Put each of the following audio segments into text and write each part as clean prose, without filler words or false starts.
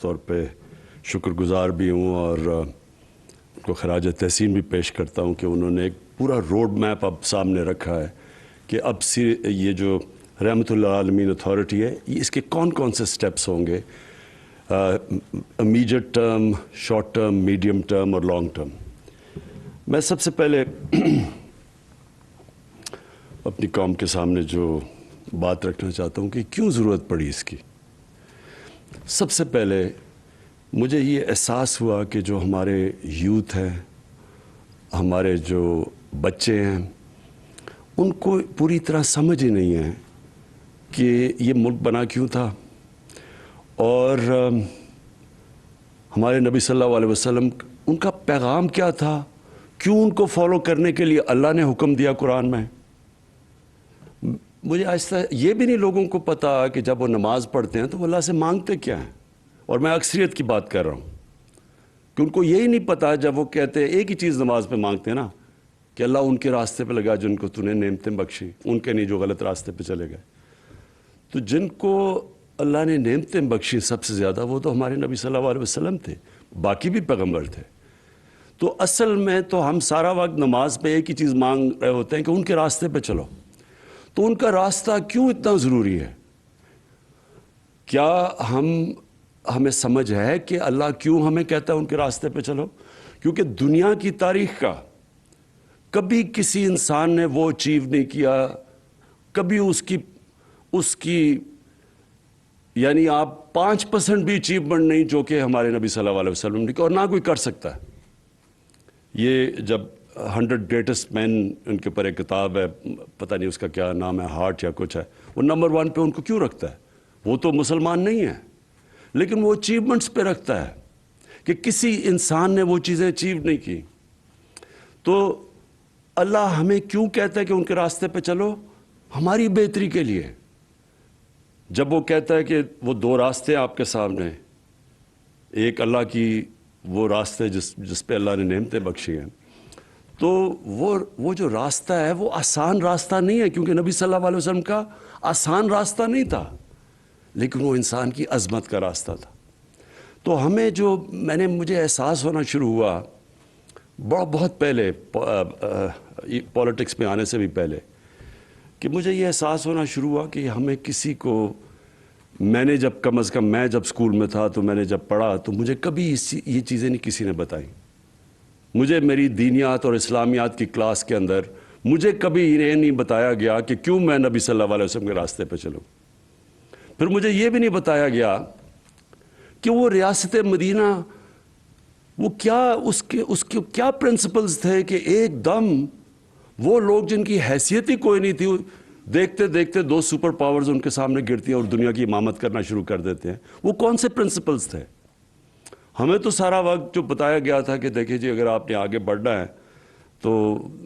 طور پہ شکر گزار بھی ہوں اور کو خراج تحسین بھی پیش کرتا ہوں کہ انہوں نے ایک پورا روڈ میپ اب سامنے رکھا ہے کہ اب یہ جو رحمت اللہ عالمین اتھارٹی ہے اس کے کون کون سے سٹیپس ہوں گے، immediate term, short term, medium term اور لانگ ٹرم۔ میں سب سے پہلے اپنی قوم کے سامنے جو بات رکھنا چاہتا ہوں کہ کیوں ضرورت پڑی اس کی۔ سب سے پہلے مجھے یہ احساس ہوا کہ جو ہمارے یوتھ ہیں، ہمارے جو بچے ہیں، ان کو پوری طرح سمجھ ہی نہیں ہے کہ یہ ملک بنا کیوں تھا، اور ہمارے نبی صلی اللہ علیہ وسلم ان کا پیغام کیا تھا، کیوں ان کو فالو کرنے کے لیے اللہ نے حکم دیا قرآن میں۔ مجھے آہستہ یہ بھی نہیں لوگوں کو پتا کہ جب وہ نماز پڑھتے ہیں تو وہ اللہ سے مانگتے کیا ہیں، اور میں اکثریت کی بات کر رہا ہوں کہ ان کو یہی نہیں پتا جب وہ کہتے ہیں ایک ہی چیز نماز پہ مانگتے ہیں نا کہ اللہ ان کے راستے پہ لگا جن کو تو نے نعمتیں بخشی، ان کے نہیں جو غلط راستے پہ چلے گئے۔ تو جن کو اللہ نے نعمتیں بخشی سب سے زیادہ وہ تو ہمارے نبی صلی اللہ علیہ وسلم تھے، باقی بھی پیغمبر تھے۔ تو اصل میں تو ہم سارا وقت نماز پہ ایک ہی چیز مانگ رہے ہوتے ہیں کہ ان کے راستے پہ چلو۔ تو ان کا راستہ کیوں اتنا ضروری ہے؟ کیا ہمیں سمجھ ہے کہ اللہ کیوں ہمیں کہتا ہے ان کے راستے پہ چلو؟ کیونکہ دنیا کی تاریخ کا کبھی کسی انسان نے وہ اچیو نہیں کیا، کبھی اس کی یعنی آپ 5% بھی اچیومنٹ نہیں جو کہ ہمارے نبی صلی اللہ علیہ وسلم نے کیا، اور نہ کوئی کر سکتا ہے۔ یہ جب 100 گریٹسٹ مین ان کے اوپر ایک کتاب ہے، پتہ نہیں اس کا کیا نام ہے، ہارٹ یا کچھ ہے، وہ نمبر 1 پہ ان کو کیوں رکھتا ہے؟ وہ تو مسلمان نہیں ہے، لیکن وہ اچیومنٹس پہ رکھتا ہے کہ کسی انسان نے وہ چیزیں اچیو نہیں کی۔ تو اللہ ہمیں کیوں کہتا ہے کہ ان کے راستے پہ چلو؟ ہماری بہتری کے لیے۔ جب وہ کہتا ہے کہ وہ 2 راستے آپ کے سامنے، ایک اللہ کی وہ راستے جس پہ اللہ نے نعمتیں بخشی ہیں، تو وہ جو راستہ ہے وہ آسان راستہ نہیں ہے، کیونکہ نبی صلی اللہ علیہ وسلم کا آسان راستہ نہیں تھا، لیکن وہ انسان کی عظمت کا راستہ تھا۔ تو ہمیں مجھے احساس ہونا شروع ہوا بہت پہلے، پولیٹکس میں آنے سے بھی پہلے، کہ مجھے یہ احساس ہونا شروع ہوا کہ ہمیں کسی کو، میں نے جب کم از کم میں جب اسکول میں تھا تو میں نے جب پڑھا تو مجھے کبھی یہ چیزیں نہیں کسی نے بتائیں۔ مجھے میری دینیات اور اسلامیات کی کلاس کے اندر مجھے کبھی یہ نہیں بتایا گیا کہ کیوں میں نبی صلی اللہ علیہ وسلم کے راستے پہ چلوں۔ پھر مجھے یہ بھی نہیں بتایا گیا کہ وہ ریاست مدینہ، وہ اس کے کیا پرنسپلز تھے کہ ایک دم وہ لوگ جن کی حیثیت ہی کوئی نہیں تھی، دیکھتے دیکھتے 2 سپر پاورز ان کے سامنے گرتی ہیں اور دنیا کی امامت کرنا شروع کر دیتے ہیں۔ وہ کون سے پرنسپلز تھے؟ ہمیں تو سارا وقت جو بتایا گیا تھا کہ دیکھیں جی اگر آپ نے آگے بڑھنا ہے تو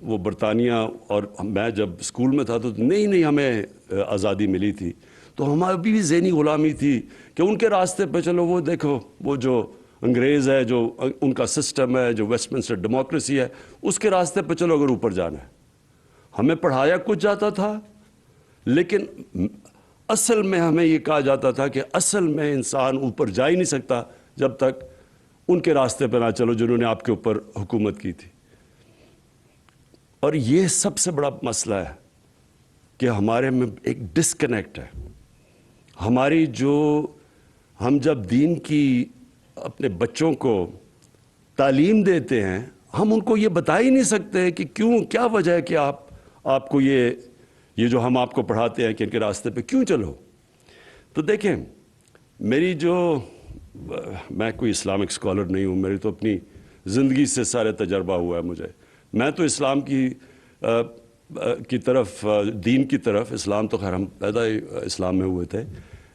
وہ برطانیہ، اور میں جب اسکول میں تھا تو نہیں ہمیں آزادی ملی تھی، تو ہماری بھی ذہنی غلامی تھی کہ ان کے راستے پہ چلو۔ وہ دیکھو وہ جو انگریز ہے، جو ان کا سسٹم ہے، جو ویسٹ منسٹر ڈیموکریسی ہے، اس کے راستے پہ چلو اگر اوپر جانا ہے۔ ہمیں پڑھایا کچھ جاتا تھا، لیکن اصل میں ہمیں یہ کہا جاتا تھا کہ اصل میں انسان اوپر جا ہی نہیں سکتا جب تک ان کے راستے پہ نہ چلو جنہوں نے آپ کے اوپر حکومت کی تھی۔ اور یہ سب سے بڑا مسئلہ ہے کہ ہمارے میں ایک ڈسکنیکٹ ہے۔ ہماری ہم جب دین کی اپنے بچوں کو تعلیم دیتے ہیں، ہم ان کو یہ بتا ہی نہیں سکتے کہ کیا وجہ ہے کہ آپ کو یہ جو ہم آپ کو پڑھاتے ہیں کہ ان کے راستے پہ کیوں چلو۔ تو دیکھیں، میں کوئی اسلامک اسکالر نہیں ہوں، میری تو اپنی زندگی سے سارے تجربہ ہوا ہے مجھے۔ میں تو اسلام کی طرف، دین کی طرف، اسلام تو خیر ہم پیدا ہی اسلام میں ہوئے تھے،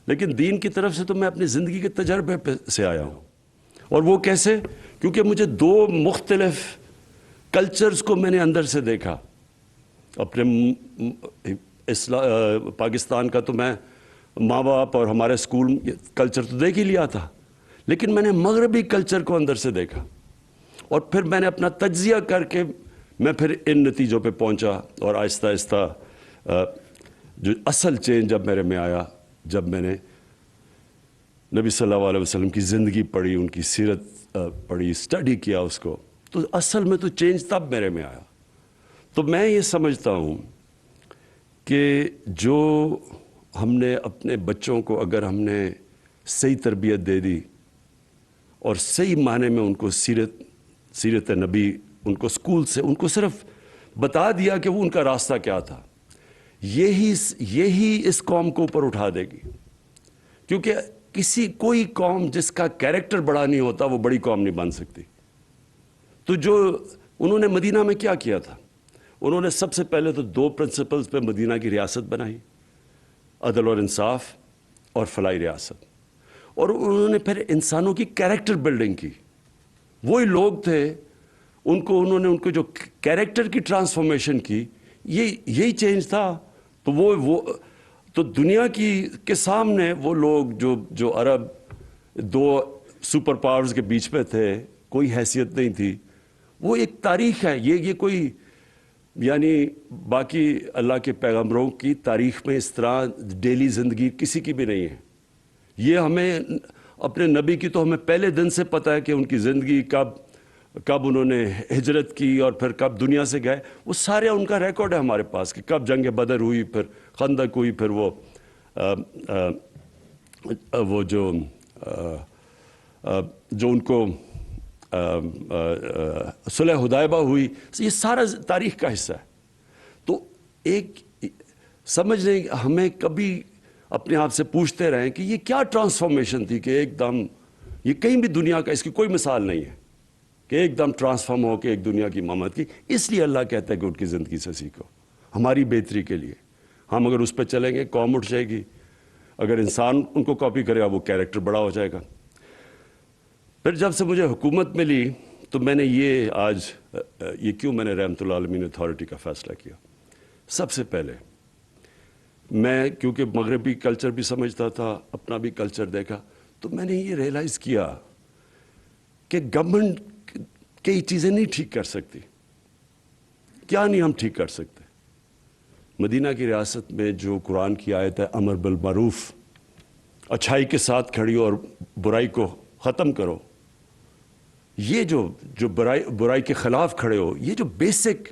لیکن دین کی طرف سے تو میں اپنی زندگی کے تجربے سے آیا ہوں۔ اور وہ کیسے؟ کیونکہ مجھے 2 مختلف کلچرز کو میں نے اندر سے دیکھا۔ اپنے پاکستان کا تو میں ماں باپ اور ہمارے اسکول کلچر تو دیکھ ہی لیا تھا، لیکن میں نے مغربی کلچر کو اندر سے دیکھا، اور پھر میں نے اپنا تجزیہ کر کے میں پھر ان نتیجوں پہ پہنچا۔ اور آہستہ آہستہ جو اصل چینج جب میرے میں آیا، جب میں نے نبی صلی اللہ علیہ وسلم کی زندگی پڑھی, ان کی سیرت پڑھی, اسٹڈی کیا اس کو, تو اصل میں تو چینج تب میرے میں آیا. تو میں یہ سمجھتا ہوں کہ جو ہم نے اپنے بچوں کو اگر ہم نے صحیح تربیت دے دی اور صحیح معنی میں ان کو سیرت نبی, ان کو اسکول سے ان کو صرف بتا دیا کہ وہ ان کا راستہ کیا تھا, یہی اس قوم کو اوپر اٹھا دے گی. کیونکہ کوئی قوم جس کا کیریکٹر بڑا نہیں ہوتا وہ بڑی قوم نہیں بن سکتی. تو جو انہوں نے مدینہ میں کیا کیا تھا, انہوں نے سب سے پہلے تو 2 پرنسپلز پہ مدینہ کی ریاست بنائی, عدل اور انصاف اور فلاحی ریاست, اور انہوں نے پھر انسانوں کی کیریکٹر بلڈنگ کی. وہی لوگ تھے, انہوں نے ان کو جو کیریکٹر کی ٹرانسفارمیشن کی, یہی چینج تھا. تو وہ تو دنیا کے سامنے وہ لوگ جو عرب 2 سپر پاورز کے بیچ میں تھے, کوئی حیثیت نہیں تھی, وہ ایک تاریخ ہے. یہ کوئی یعنی باقی اللہ کے پیغمبروں کی تاریخ میں اس طرح ڈیلی زندگی کسی کی بھی نہیں ہے. یہ ہمیں اپنے نبی کی تو ہمیں پہلے دن سے پتہ ہے کہ ان کی زندگی کب انہوں نے ہجرت کی اور پھر کب دنیا سے گئے, وہ سارے ان کا ریکارڈ ہے ہمارے پاس کہ کب جنگ بدر ہوئی, پھر خندق ہوئی, پھر وہ جو ان کو صلح حدیبیہ ہوئی, یہ سارا تاریخ کا حصہ ہے. تو ایک سمجھ لیں ہمیں کبھی اپنے آپ سے پوچھتے رہیں کہ یہ کیا ٹرانسفارمیشن تھی کہ ایک دم یہ کہیں بھی دنیا کا اس کی کوئی مثال نہیں ہے کہ ایک دم ٹرانسفارم ہو کے ایک دنیا کی امامت کی. اس لیے اللہ کہتا ہے کہ ان کی زندگی سے سیکھو, ہماری بہتری کے لیے. ہم اگر اس پہ چلیں گے قوم اٹھ جائے گی, اگر انسان ان کو کاپی کرے گا وہ کیریکٹر بڑا ہو جائے گا. پھر جب سے مجھے حکومت ملی تو میں نے یہ کیوں میں نے رحمت اللہ عالمین اتھارٹی کا فیصلہ کیا. سب سے پہلے میں کیونکہ مغربی کلچر بھی سمجھتا تھا, اپنا بھی کلچر دیکھا, تو میں نے یہ ریئلائز کیا کہ گورنمنٹ کئی چیزیں نہیں ٹھیک کر سکتی. کیا نہیں ہم ٹھیک کر سکتے؟ مدینہ کی ریاست میں جو قرآن کی آیت ہے امر بالمعروف, اچھائی کے ساتھ کھڑی اور برائی کو ختم کرو, یہ جو برائی کے خلاف کھڑے ہو, یہ جو بیسک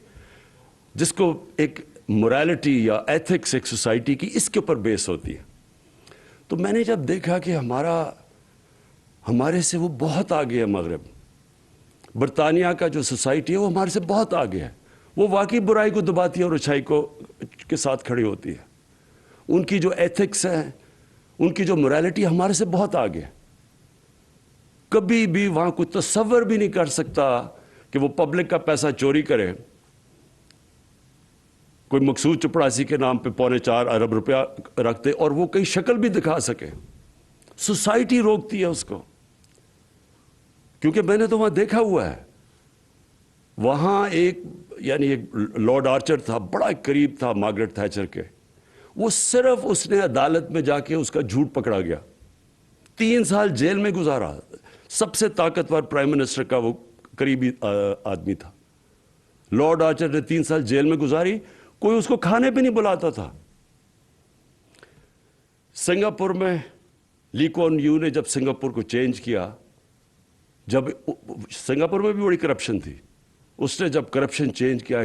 جس کو ایک مورالٹی یا ایتھکس ایک سوسائٹی کی اس کے اوپر بیس ہوتی ہے. تو میں نے جب دیکھا کہ ہمارے سے وہ بہت آگے ہے مغرب, برطانیہ کا جو سوسائٹی ہے وہ ہمارے سے بہت آگے ہے, وہ واقعی برائی کو دباتی ہے اور اچھائی کے ساتھ کھڑی ہوتی ہے. ان کی جو ایتھکس ہے, ان کی جو مورالٹی ہمارے سے بہت آگے ہے. کبھی بھی وہاں کوئی تصور بھی نہیں کر سکتا کہ وہ پبلک کا پیسہ چوری کرے, کوئی مقصود چپڑاسی کے نام پہ 4.25 ارب روپیہ رکھتے اور وہ کہیں شکل بھی دکھا سکے. سوسائٹی روکتی ہے اس کو, کیونکہ میں نے تو وہاں دیکھا ہوا ہے. وہاں ایک لارڈ آرچر تھا, بڑا قریب تھا مارگریٹ تھیچر کے, وہ صرف اس نے عدالت میں جا کے اس کا جھوٹ پکڑا گیا, 3 سال جیل میں گزارا. سب سے طاقتور پرائم منسٹر کا وہ قریبی آدمی تھا. لارڈ آرچر نے 3 سال جیل میں گزاری, کوئی اس کو کھانے پہ نہیں بلاتا تھا. سنگاپور میں لی کوان یو نے جب سنگاپور کو چینج کیا, جب سنگاپور میں بھی بڑی کرپشن تھی, اس نے جب کرپشن چینج کیا,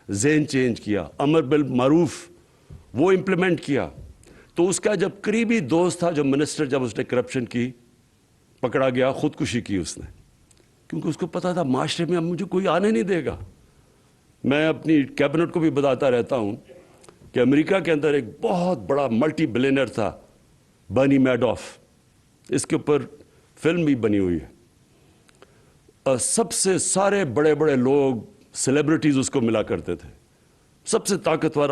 ذہن چینج کیا, امر بالمعروف وہ امپلیمنٹ کیا, تو اس کا جب قریبی دوست تھا جو منسٹر, جب اس نے کرپشن کی پکڑا گیا, خودکشی کی اس نے, کیونکہ اس کو پتا تھا معاشرے میں اب مجھے کوئی آنے نہیں دے گا. میں اپنی کیبنٹ کو بھی بتاتا رہتا ہوں کہ امریکہ کے اندر ایک بہت بڑا ملٹی بلینئر تھا برنی میڈوف, اس کے اوپر فلم بھی بنی ہوئی ہے. سب سے سارے بڑے بڑے لوگ سیلیبریٹیز اس کو ملا کرتے تھے, سب سے طاقتور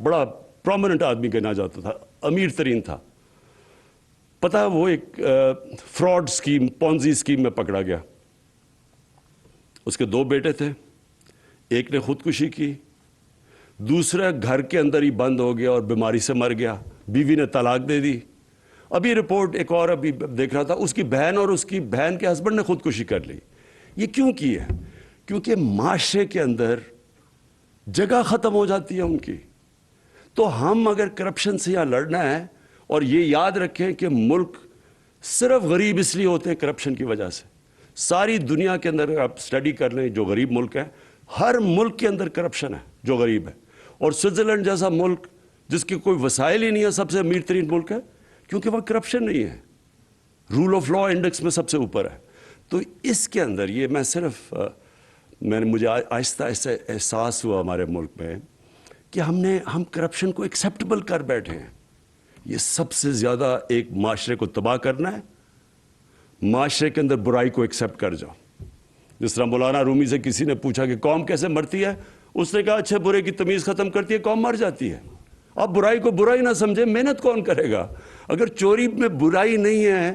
بڑا پرومیننٹ آدمی کہنا جاتا تھا, امیر ترین تھا. پتہ وہ ایک فراڈ سکیم, پونزی سکیم میں پکڑا گیا. اس کے 2 بیٹے تھے, ایک نے خودکشی کی, دوسرا گھر کے اندر ہی بند ہو گیا اور بیماری سے مر گیا, بیوی نے طلاق دے دی. ابھی رپورٹ ایک اور ابھی دیکھ رہا تھا, اس کی بہن اور اس کی بہن کے ہسبینڈ نے خودکشی کر لی. یہ کیوں کی ہے؟ کیونکہ معاشرے کے اندر جگہ ختم ہو جاتی ہے ان کی. تو ہم اگر کرپشن سے یہاں لڑنا ہے, اور یہ یاد رکھیں کہ ملک صرف غریب اس لیے ہوتے ہیں کرپشن کی وجہ سے. ساری دنیا کے اندر آپ سٹڈی کر لیں جو غریب ملک ہے, ہر ملک کے اندر کرپشن ہے جو غریب ہے. اور سوئٹزرلینڈ جیسا ملک جس کے کوئی وسائل ہی نہیں ہے سب سے امیر ترین ملک ہے, کیونکہ وہاں کرپشن نہیں ہے, رول آف لا انڈیکس میں سب سے اوپر ہے. تو اس کے اندر یہ میں صرف مجھے آہستہ آہستہ احساس ہوا ہمارے ملک میں کہ ہم کرپشن کو ایکسیپٹیبل کر بیٹھے ہیں. یہ سب سے زیادہ ایک معاشرے کو تباہ کرنا ہے. معاشرے کے اندر برائی کو ایکسیپٹ کر جاؤ. جس طرح مولانا رومی سے کسی نے پوچھا کہ قوم کیسے مرتی ہے, اس نے کہا اچھے برے کی تمیز ختم کرتی ہے قوم مر جاتی ہے. اب برائی کو برائی نہ سمجھے, محنت کون کرے گا؟ اگر چوری میں برائی نہیں ہے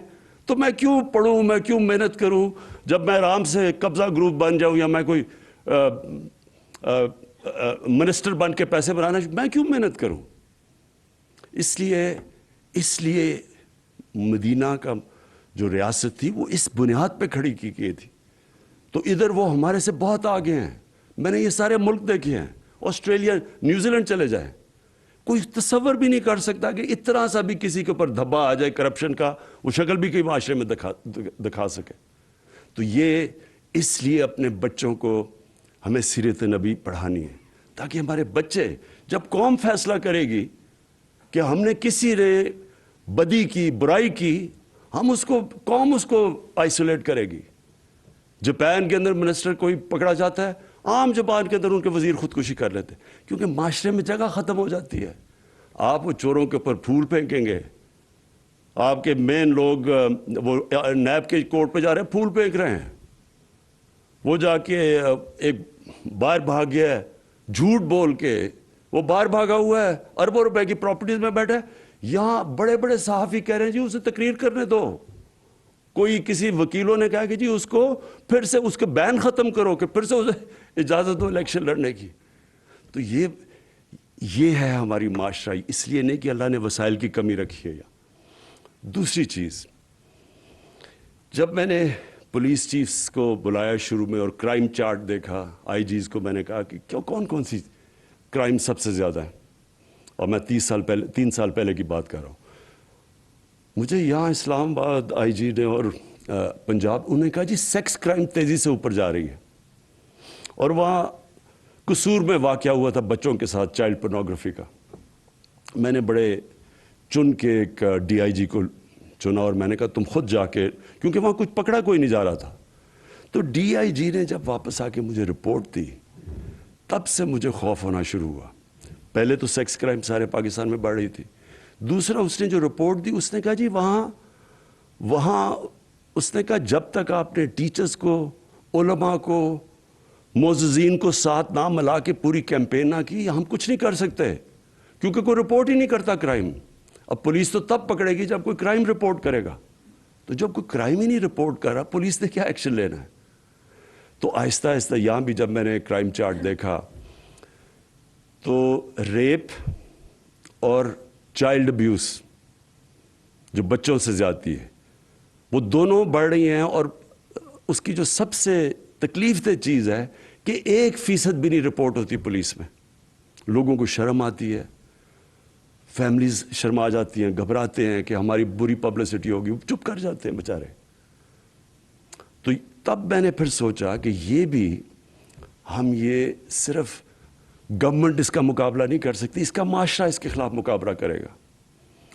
تو میں کیوں پڑھوں, میں کیوں محنت کروں؟ جب میں آرام سے قبضہ گروپ بن جاؤں یا میں کوئی منسٹر بن کے پیسے بنانا, میں کیوں محنت کروں؟ اس لیے مدینہ کا جو ریاست تھی وہ اس بنیاد پہ کھڑی کی گئی تھی. تو ادھر وہ ہمارے سے بہت آگے ہیں. میں نے یہ سارے ملک دیکھے ہیں, آسٹریلیا, نیوزی لینڈ چلے جائیں, کوئی تصور بھی نہیں کر سکتا کہ اتنا سا بھی کسی کے اوپر دھبا آ جائے کرپشن کا, وہ شکل بھی کئی معاشرے میں دکھا سکے. تو یہ اس لیے اپنے بچوں کو ہمیں سیرت نبی پڑھانی ہے, تاکہ ہمارے بچے جب قوم فیصلہ کرے گی کہ ہم نے کسی نے بدی کی, برائی کی, قوم اس کو آئسولیٹ کرے گی. جاپان کے اندر منسٹر کوئی پکڑا جاتا ہے, عام زبان کے اندر ان کے وزیر خودکشی کر لیتے ہیں, کیونکہ معاشرے میں جگہ ختم ہو جاتی ہے. آپ وہ چوروں کے اوپر پھول پھینکیں گے, آپ کے مین لوگ وہ نیب کے کورٹ پہ جا رہے ہیں, پھول پھینک رہے ہیں. وہ جا کے ایک باہر بھاگ گیا ہے, جھوٹ بول کے وہ باہر بھاگا ہوا ہے, اربوں روپے کی پراپرٹیز میں بیٹھا ہے. یہاں بڑے بڑے صحافی کہہ رہے ہیں جی اسے تقریر کرنے دو. کوئی کسی وکیلوں نے کہا کہ جی اس کو پھر سے اس کے بین ختم کرو, کہ پھر سے اسے اجازت دو الیکشن لڑنے کی. تو یہ ہے ہماری معاشرہ. اس لیے نہیں کہ اللہ نے وسائل کی کمی رکھی ہے. دوسری چیز, جب میں نے پولیس چیفز کو بلایا شروع میں اور کرائم چارٹ دیکھا, آئی جیز کو, میں نے کہا کہ کون سی کرائم سب سے زیادہ ہے, اور میں 3 سال پہلے کی بات کر رہا ہوں. مجھے یہاں اسلام آباد آئی جی نے اور پنجاب, انہوں نے کہا جی سیکس کرائم تیزی سے اوپر جا رہی ہے. اور وہاں قصور میں واقعہ ہوا تھا بچوں کے ساتھ چائلڈ پورنوگرافی کا. میں نے بڑے چن کے ایک ڈی آئی جی کو چنا, اور میں نے کہا تم خود جا کے, کیونکہ وہاں کچھ پکڑا کوئی نہیں جا رہا تھا. تو ڈی آئی جی نے جب واپس آ کے مجھے رپورٹ دی, تب سے مجھے خوف ہونا شروع ہوا. پہلے تو سیکس کرائم سارے پاکستان میں بڑھ رہی تھی. دوسرا, اس نے جو رپورٹ دی اس نے کہا جی وہاں اس نے کہا جب تک آپ نے ٹیچرز کو, علماء کو, معززین کو ساتھ نہ ملا کے پوری کیمپین نہ کی, ہم کچھ نہیں کر سکتے, کیونکہ کوئی رپورٹ ہی نہیں کرتا کرائم. اب پولیس تو تب پکڑے گی جب کوئی کرائم رپورٹ کرے گا. تو جب کوئی کرائم ہی نہیں رپورٹ کر رہا, پولیس نے کیا ایکشن لینا ہے؟ تو آہستہ آہستہ یہاں بھی جب میں نے کرائم چارٹ دیکھا تو ریپ اور چائلڈ ابیوز, جو بچوں سے زیادتی ہے, وہ دونوں بڑھ رہی ہیں. اور اس کی جو سب سے تکلیف دہ چیز ہے کہ 1% بھی نہیں رپورٹ ہوتی پولیس میں. لوگوں کو شرم آتی ہے, فیملیز شرما جاتی ہیں, گھبراتے ہیں کہ ہماری بری پبلسٹی ہوگی, چپ کر جاتے ہیں بیچارے. تو تب میں نے پھر سوچا کہ یہ صرف گورنمنٹ اس کا مقابلہ نہیں کر سکتی, اس کا معاشرہ اس کے خلاف مقابلہ کرے گا.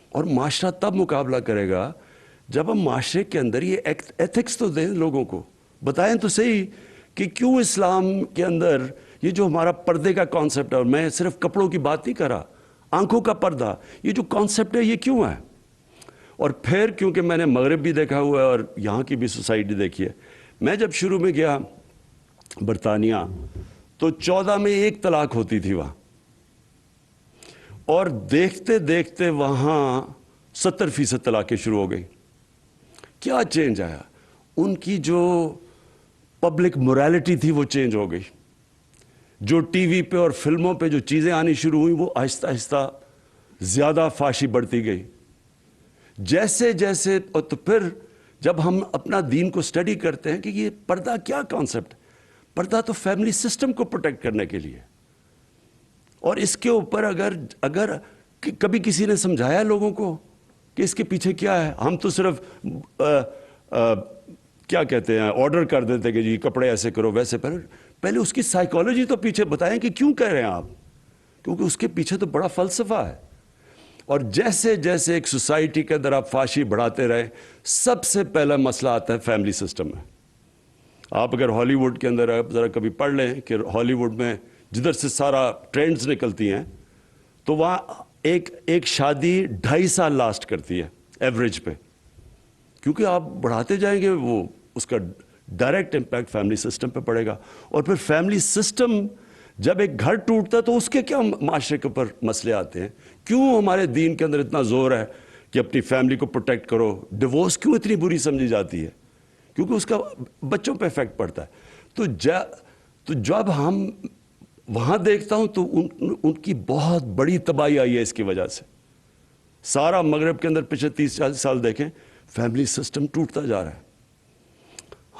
اور معاشرہ تب مقابلہ کرے گا جب ہم معاشرے کے اندر یہ ایتھکس تو دیں, لوگوں کو بتائیں تو صحیح کہ کیوں اسلام کے اندر یہ جو ہمارا پردے کا کانسیپٹ ہے, اور میں صرف کپڑوں کی بات نہیں کر رہا, آنکھوں کا پردہ, یہ جو کانسیپٹ ہے یہ کیوں ہے. اور پھر کیونکہ میں نے مغرب بھی دیکھا ہوا ہے اور یہاں کی بھی سوسائٹی دیکھی ہے. میں جب شروع میں گیا برطانیہ تو 14 میں 1 طلاق ہوتی تھی وہاں, اور دیکھتے دیکھتے وہاں 70% طلاقیں شروع ہو گئی. کیا چینج آیا؟ ان کی جو پبلک موریلٹی تھی وہ چینج ہو گئی. جو ٹی وی پہ اور فلموں پہ جو چیزیں آنی شروع ہوئیں وہ آہستہ آہستہ زیادہ فحاشی بڑھتی گئی. جیسے اور تو پھر جب ہم اپنا دین کو سٹڈی کرتے ہیں کہ یہ پردہ کیا کانسیپٹ, پردہ تو فیملی سسٹم کو پروٹیکٹ کرنے کے لیے. اور اس کے اوپر اگر کبھی کسی نے سمجھایا لوگوں کو کہ اس کے پیچھے کیا ہے. ہم تو صرف کیا کہتے ہیں آرڈر کر دیتے کہ جی کپڑے ایسے کرو ویسے پہلے اس کی سائیکالوجی تو پیچھے بتائیں کہ کیوں کہہ رہے ہیں آپ, کیونکہ اس کے پیچھے تو بڑا فلسفہ ہے. اور جیسے جیسے ایک سوسائٹی کے اندر آپ فحاشی بڑھاتے رہے, سب سے پہلا مسئلہ آتا ہے فیملی سسٹم میں. آپ اگر ہالی ووڈ کے اندر آپ ذرا کبھی پڑھ لیں کہ ہالی ووڈ میں جدھر سے سارا ٹرینڈز نکلتی ہیں تو وہاں ایک شادی 2.5 سال لاسٹ کرتی ہے ایوریج پہ, کیونکہ آپ بڑھاتے جائیں گے وہ اس کا ڈائریکٹ امپیکٹ فیملی سسٹم پہ پڑے گا. اور پھر فیملی سسٹم جب ایک گھر ٹوٹتا ہے تو اس کے کیا معاشرے کے اوپر مسئلے آتے ہیں. کیوں ہمارے دین کے اندر اتنا زور ہے کہ اپنی فیملی کو پروٹیکٹ کرو, ڈیورس کیوں اتنی بری سمجھی جاتی ہے, کیونکہ اس کا بچوں پہ افیکٹ پڑتا ہے. تو جب ہم وہاں دیکھتا ہوں تو ان کی بہت بڑی تباہی آئی ہے اس کی وجہ سے. سارا مغرب کے اندر پچھلے 30-40 سال دیکھیں فیملی سسٹم ٹوٹتا جا رہا ہے.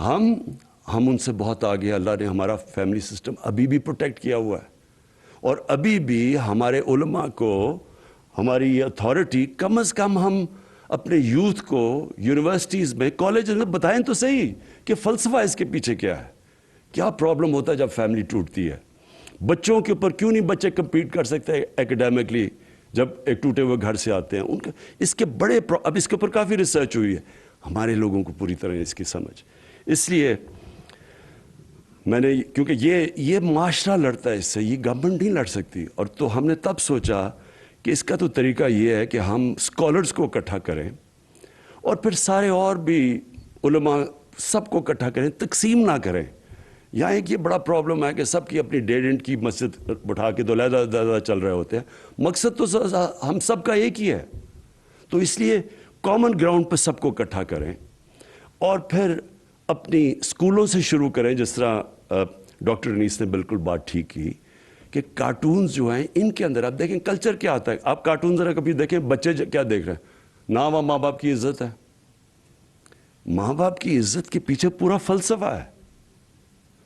ہم ان سے بہت آگے, اللہ نے ہمارا فیملی سسٹم ابھی بھی پروٹیکٹ کیا ہوا ہے, اور ابھی بھی ہمارے علماء کو, ہماری یہ اتھارٹی کم از کم ہم اپنے یوتھ کو یونیورسٹیز میں کالجز میں بتائیں تو صحیح کہ فلسفہ اس کے پیچھے کیا ہے, کیا پرابلم ہوتا ہے جب فیملی ٹوٹتی ہے. بچوں کے اوپر کیوں نہیں بچے کمپیٹ کر سکتے ایکڈیمکلی جب ایک ٹوٹے ہوئے گھر سے آتے ہیں. ان کے اس کے بڑے اب اس کے اوپر کافی ریسرچ ہوئی ہے, ہمارے لوگوں کو پوری طرح اس کی سمجھ. اس لیے میں نے, کیونکہ یہ معاشرہ لڑتا ہے اس سے, یہ گورنمنٹ نہیں لڑ سکتی. اور تو ہم نے تب سوچا کہ اس کا تو طریقہ یہ ہے کہ ہم اسکالرس کو اکٹھا کریں اور پھر سارے اور بھی علماء سب کو اکٹھا کریں, تقسیم نہ کریں. یہاں ایک یہ بڑا پرابلم ہے کہ سب کی اپنی ڈیڑھ انٹ کی مسجد بٹھا کے تو علیحدہ چل رہے ہوتے ہیں. مقصد تو ہم سب کا ایک ہی ہے. تو اس لیے کامن گراؤنڈ پہ سب کو اکٹھا کریں اور پھر اپنی اسکولوں سے شروع کریں. جس طرح ڈاکٹر انیس نے بالکل بات ٹھیک کی کہ کارٹونز جو ہیں ان کے اندر آپ دیکھیں کلچر کیا آتا ہے. آپ کارٹون ذرا کبھی دیکھیں, بچے کیا دیکھ رہے ہیں, نہ وہاں ماں باپ کی عزت ہے. ماں باپ کی عزت کے پیچھے پورا فلسفہ ہے.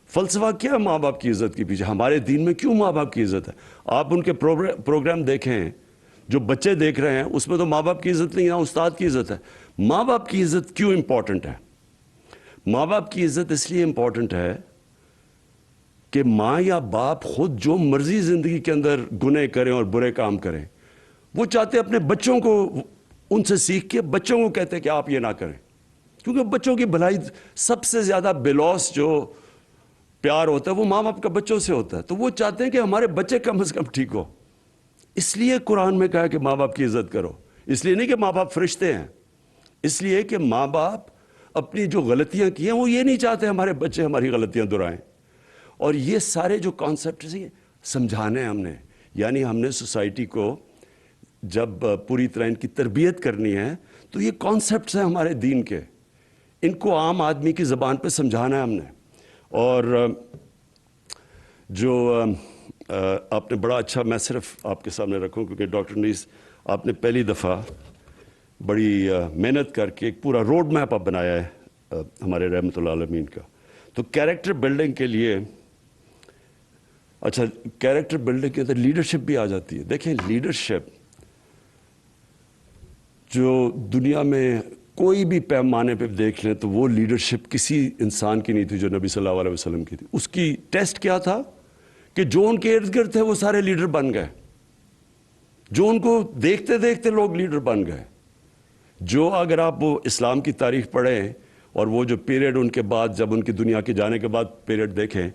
فلسفہ کیا ہے ماں باپ کی عزت کے پیچھے؟ ہمارے دین میں کیوں ماں باپ کی عزت ہے؟ آپ ان کے پروگرام دیکھیں جو بچے دیکھ رہے ہیں, اس میں تو ماں باپ کی عزت نہیں ہے, استاد کی عزت ہے. ماں باپ کی عزت کیوں امپورٹنٹ ہے؟ ماں باپ کی عزت اس لیے امپورٹنٹ ہے کہ ماں یا باپ خود جو مرضی زندگی کے اندر گناہ کریں اور برے کام کریں, وہ چاہتے اپنے بچوں کو ان سے سیکھ کے بچوں کو کہتے کہ آپ یہ نہ کریں. کیونکہ بچوں کی بھلائی سب سے زیادہ بلوس جو پیار ہوتا ہے وہ ماں باپ کا بچوں سے ہوتا ہے. تو وہ چاہتے ہیں کہ ہمارے بچے کم از کم ٹھیک ہو. اس لیے قرآن میں کہا کہ ماں باپ کی عزت کرو. اس لیے نہیں کہ ماں باپ فرشتے ہیں, اس لیے کہ ماں باپ اپنی جو غلطیاں کی ہیں وہ یہ نہیں چاہتے ہمارے بچے ہماری غلطیاں دہرائیں. اور یہ سارے جو کانسیپٹس ہیں سمجھانے ہیں ہم نے. یعنی ہم نے سوسائٹی کو جب پوری طرح ان کی تربیت کرنی ہے تو یہ کانسیپٹس ہیں ہمارے دین کے, ان کو عام آدمی کی زبان پہ سمجھانا ہے ہم نے. اور جو آپ نے بڑا اچھا, میں صرف آپ کے سامنے رکھوں کیونکہ ڈاکٹر انیس آپ نے پہلی دفعہ بڑی محنت کر کے ایک پورا روڈ میپ آپ بنایا ہے ہمارے رحمت اللہ عالمین کا. تو کیریکٹر بلڈنگ کے لیے, اچھا کیریکٹر بلڈنگ کے اندر لیڈرشپ بھی آ جاتی ہے. دیکھیں لیڈرشپ جو دنیا میں کوئی بھی پیمانے پہ دیکھ لیں تو وہ لیڈرشپ کسی انسان کی نہیں تھی جو نبی صلی اللہ علیہ وسلم کی تھی. اس کی ٹیسٹ کیا تھا کہ جو ان کے ارد گرد تھے وہ سارے لیڈر بن گئے, جو ان کو دیکھتے دیکھتے لوگ لیڈر بن گئے. جو اگر آپ وہ اسلام کی تاریخ پڑھیں اور وہ جو پیریڈ ان کے بعد جب ان کی دنیا کے جانے کے بعد پیریڈ دیکھیں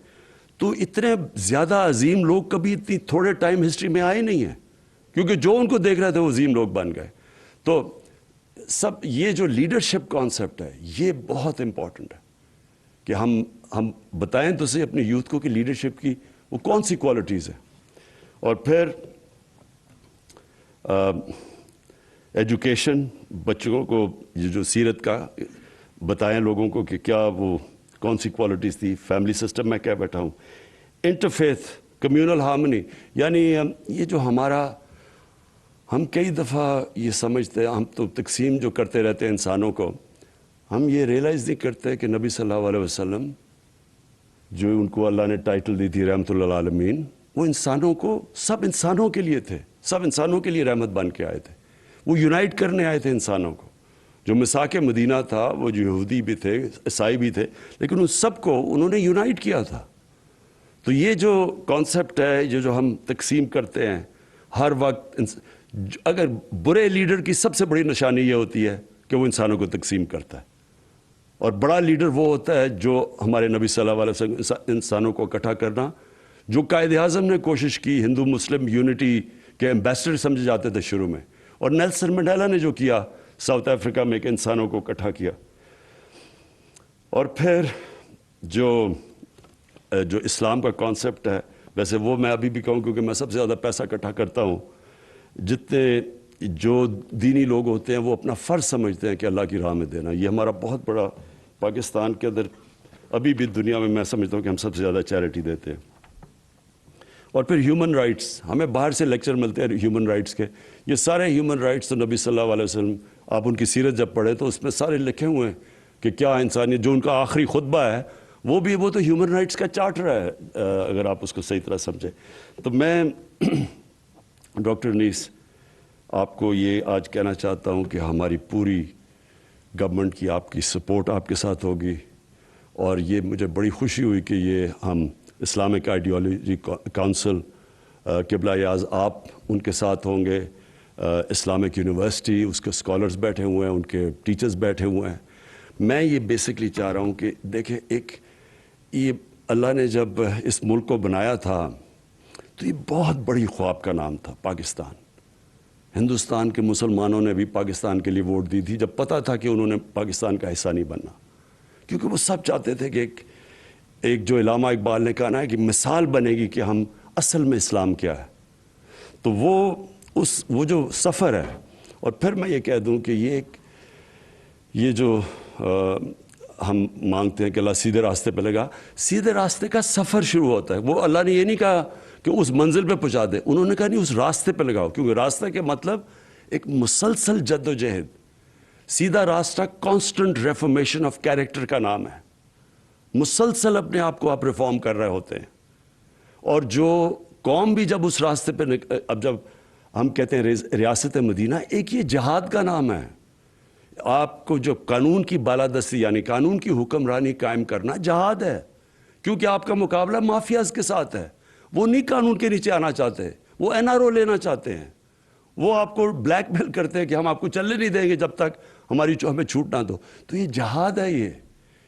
تو اتنے زیادہ عظیم لوگ کبھی اتنی تھوڑے ٹائم ہسٹری میں آئے نہیں ہیں, کیونکہ جو ان کو دیکھ رہے تھے وہ عظیم لوگ بن گئے. تو سب یہ جو لیڈرشپ کانسیپٹ ہے یہ بہت امپورٹنٹ ہے کہ ہم بتائیں تو صحیح اپنے یوتھ کو کہ لیڈرشپ کی وہ کون سی کوالٹیز ہیں. اور پھر ایجوکیشن, بچوں کو یہ جو سیرت کا بتائیں لوگوں کو کہ کیا وہ کون سی کوالٹیز تھی. فیملی سسٹم میں کیا بیٹھا ہوں, انٹرفیتھ کمیونل ہارمنی, یعنی یہ جو ہمارا, ہم کئی دفعہ یہ سمجھتے ہیں, ہم تو تقسیم جو کرتے رہتے ہیں انسانوں کو, ہم یہ ریئلائز نہیں کرتے کہ نبی صلی اللہ علیہ وسلم جو ان کو اللہ نے ٹائٹل دی تھی رحمت اللہ عالمین, وہ انسانوں کو, سب انسانوں کے لیے تھے, سب انسانوں کے لیے رحمت بن کے آئے تھے. وہ یونائٹ کرنے آئے تھے انسانوں کو. جو مساک مدینہ تھا وہ جو یہودی بھی تھے, عیسائی بھی تھے, لیکن ان سب کو انہوں نے یونائٹ کیا تھا. تو یہ جو کانسیپٹ ہے, جو ہم تقسیم کرتے ہیں ہر وقت, اگر برے لیڈر کی سب سے بڑی نشانی یہ ہوتی ہے کہ وہ انسانوں کو تقسیم کرتا ہے, اور بڑا لیڈر وہ ہوتا ہے جو ہمارے نبی صلی اللہ علیہ وسلم انسانوں کو اکٹھا کرنا, جو قائد اعظم نے کوشش کی, ہندو مسلم یونٹی کے ایمبیسڈر سمجھے جاتے تھے شروع میں, اور نیلسن منڈیلا نے جو کیا ساؤتھ افریقہ میں کہ انسانوں کو اکٹھا کیا. اور پھر جو اسلام کا کانسیپٹ ہے, ویسے وہ میں ابھی بھی کہوں کیونکہ میں سب سے زیادہ پیسہ اکٹھا کرتا ہوں, جتنے جو دینی لوگ ہوتے ہیں وہ اپنا فرض سمجھتے ہیں کہ اللہ کی راہ میں دینا. یہ ہمارا بہت بڑا, پاکستان کے اندر ابھی بھی دنیا میں سمجھتا ہوں کہ ہم سب سے زیادہ چیریٹی دیتے ہیں. اور پھر ہیومن رائٹس, ہمیں باہر سے لیکچر ملتے ہیں ہیومن رائٹس کے, یہ سارے ہیومن رائٹس تو نبی صلی اللہ علیہ وسلم, آپ ان کی سیرت جب پڑھیں تو اس میں سارے لکھے ہوئے ہیں کہ کیا انسانیت, جو ان کا آخری خطبہ ہے وہ تو ہیومن رائٹس کا چارٹر ہے, اگر آپ اس کو صحیح طرح سمجھیں. تو میں ڈاکٹر انیس آپ کو یہ آج کہنا چاہتا ہوں کہ ہماری پوری گورنمنٹ کی آپ کی سپورٹ آپ کے ساتھ ہوگی, اور یہ مجھے بڑی خوشی ہوئی کہ یہ ہم اسلامک آئیڈیالوجی کونسل قبلہ اعظم آپ ان کے ساتھ ہوں گے, اسلامک یونیورسٹی اس کے اسکالرز بیٹھے ہوئے ہیں, ان کے ٹیچرز بیٹھے ہوئے ہیں. میں یہ بیسکلی چاہ رہا ہوں کہ دیکھیں, یہ اللہ نے جب اس ملک کو بنایا تھا تو یہ بہت بڑی خواب کا نام تھا پاکستان. ہندوستان کے مسلمانوں نے بھی پاکستان کے لیے ووٹ دی تھی جب پتہ تھا کہ انہوں نے پاکستان کا حصہ نہیں بننا, کیونکہ وہ سب چاہتے تھے کہ ایک جو علامہ اقبال نے کہا نا کہ مثال بنے گی کہ ہم اصل میں اسلام کیا ہے. تو وہ جو سفر ہے, اور پھر میں یہ کہہ دوں کہ یہ جو ہم مانگتے ہیں کہ اللہ سیدھے راستے پہ لگا, سیدھے راستے کا سفر شروع ہوتا ہے. وہ اللہ نے یہ نہیں کہا کہ اس منزل پہ پہنچا دے, انہوں نے کہا نہیں اس راستے پہ لگاؤ, کیونکہ راستہ کے مطلب ایک مسلسل جد و جہد. سیدھا راستہ کانسٹنٹ ریفارمیشن آف کیریکٹر کا نام ہے, مسلسل اپنے آپ کو آپ ریفارم کر رہے ہوتے ہیں. اور جو قوم بھی جب اس راستے پہ اب جب ہم کہتے ہیں ریاست مدینہ, ایک یہ جہاد کا نام ہے. آپ کو جو قانون کی بالادستی یعنی قانون کی حکمرانی قائم کرنا جہاد ہے, کیونکہ آپ کا مقابلہ مافیاز کے ساتھ ہے. وہ نہیں قانون کے نیچے آنا چاہتے, وہ NRO لینا چاہتے ہیں, وہ آپ کو بلیک میل کرتے ہیں کہ ہم آپ کو چلنے نہیں دیں گے جب تک ہمیں چھوٹ نہ دو. تو یہ جہاد ہے,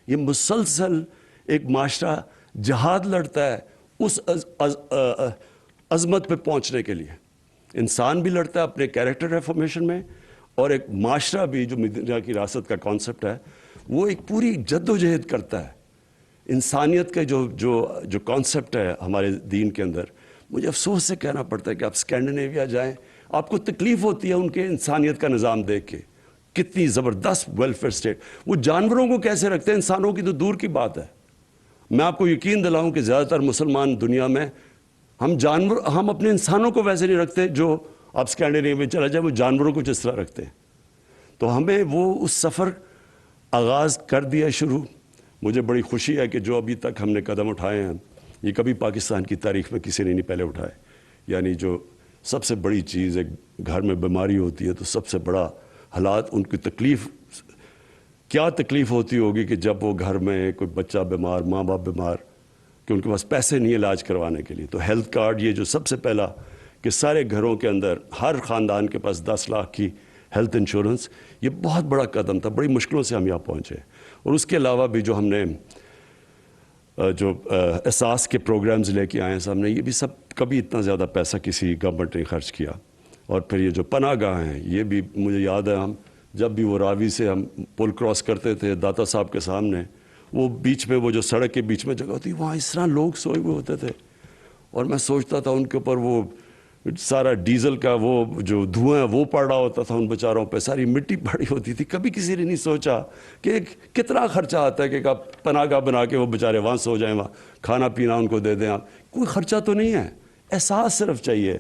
یہ مسلسل ایک معاشرہ جہاد لڑتا ہے اس عظمت پہ پہنچنے کے لیے. انسان بھی لڑتا ہے اپنے کیریکٹر ریفارمیشن میں, اور ایک معاشرہ بھی جو مدینہ کی ریاست کا کانسیپٹ ہے وہ ایک پوری جد و جہد کرتا ہے. انسانیت کا جو کانسیپٹ ہے ہمارے دین کے اندر, مجھے افسوس سے کہنا پڑتا ہے کہ آپ اسکینڈینیویا جائیں, آپ کو تکلیف ہوتی ہے ان کے انسانیت کا نظام دیکھ کے, کتنی زبردست ویلفیئر اسٹیٹ. وہ جانوروں کو کیسے رکھتے ہیں, انسانوں کی تو دور کی بات ہے. میں آپ کو یقین دلاؤں کہ زیادہ تر مسلمان دنیا میں ہم اپنے انسانوں کو ویسے نہیں رکھتے جو آپ اسکینڈینیویا میں چلا جائے وہ جانوروں کو جس طرح رکھتے ہیں. تو ہمیں وہ اس سفر آغاز کر دیا شروع. مجھے بڑی خوشی ہے کہ جو ابھی تک ہم نے قدم اٹھائے ہیں یہ کبھی پاکستان کی تاریخ میں کسی نے نہیں پہلے اٹھائے. یعنی جو سب سے بڑی چیز ایک گھر میں بیماری ہوتی ہے تو سب سے بڑا حالات, ان کی تکلیف کیا تکلیف ہوتی ہوگی کہ جب وہ گھر میں کوئی بچہ بیمار, ماں باپ بیمار, کہ ان کے پاس پیسے نہیں علاج کروانے کے لیے. تو ہیلتھ کارڈ, یہ جو سب سے پہلا کہ سارے گھروں کے اندر ہر خاندان کے پاس 10 لاکھ کی ہیلتھ انشورنس, یہ بہت بڑا قدم تھا. بڑی مشکلوں سے ہم یہاں پہنچے. اور اس کے علاوہ بھی جو ہم نے جو احساس کے پروگرامز لے کے آئے ہیں سامنے, یہ بھی سب کبھی اتنا زیادہ پیسہ کسی گورنمنٹ نے خرچ کیا. اور پھر یہ جو پناہ گاہ ہیں, یہ بھی مجھے یاد ہے ہم جب بھی وہ راوی سے ہم پل کراس کرتے تھے داتا صاحب کے سامنے, وہ بیچ میں وہ جو سڑک کے بیچ میں جگہ ہوتی وہاں اس طرح لوگ سوئے ہوئے ہوتے تھے, اور میں سوچتا تھا ان کے اوپر وہ سارا ڈیزل کا وہ جو دھواں وہ پڑ رہا ہوتا تھا, ان بیچاروں پہ ساری مٹی پڑی ہوتی تھی. کبھی کسی نے نہیں سوچا کہ کتنا خرچہ آتا ہے کہ آپ پناہ گاہ بنا کے وہ بیچارے وہاں سو جائیں, وہاں کھانا پینا ان کو دے دیں. آپ کوئی خرچہ تو نہیں ہے, احساس صرف چاہیے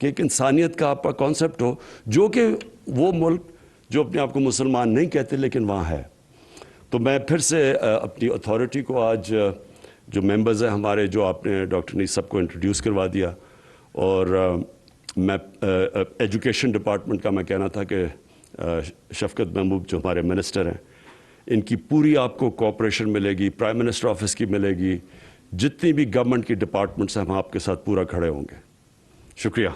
کہ ایک انسانیت کا آپ کا کانسیپٹ ہو, جو کہ وہ ملک جو اپنے آپ کو مسلمان نہیں کہتے لیکن وہاں ہے. تو میں پھر سے اپنی اتھارٹی کو آج جو ممبرز ہیں ہمارے, جو آپ نے ڈاکٹر نے سب کو انٹروڈیوس کروا دیا, اور میں ایجوکیشن ڈپارٹمنٹ کا میں کہنا تھا کہ شفقت محمود جو ہمارے منسٹر ہیں ان کی پوری آپ کو کوآپریشن ملے گی، پرائم منسٹر آفس کی ملے گی، جتنی بھی گورنمنٹ کی ڈپارٹمنٹس ہیں ہم آپ کے ساتھ پورا کھڑے ہوں گے. شکریہ.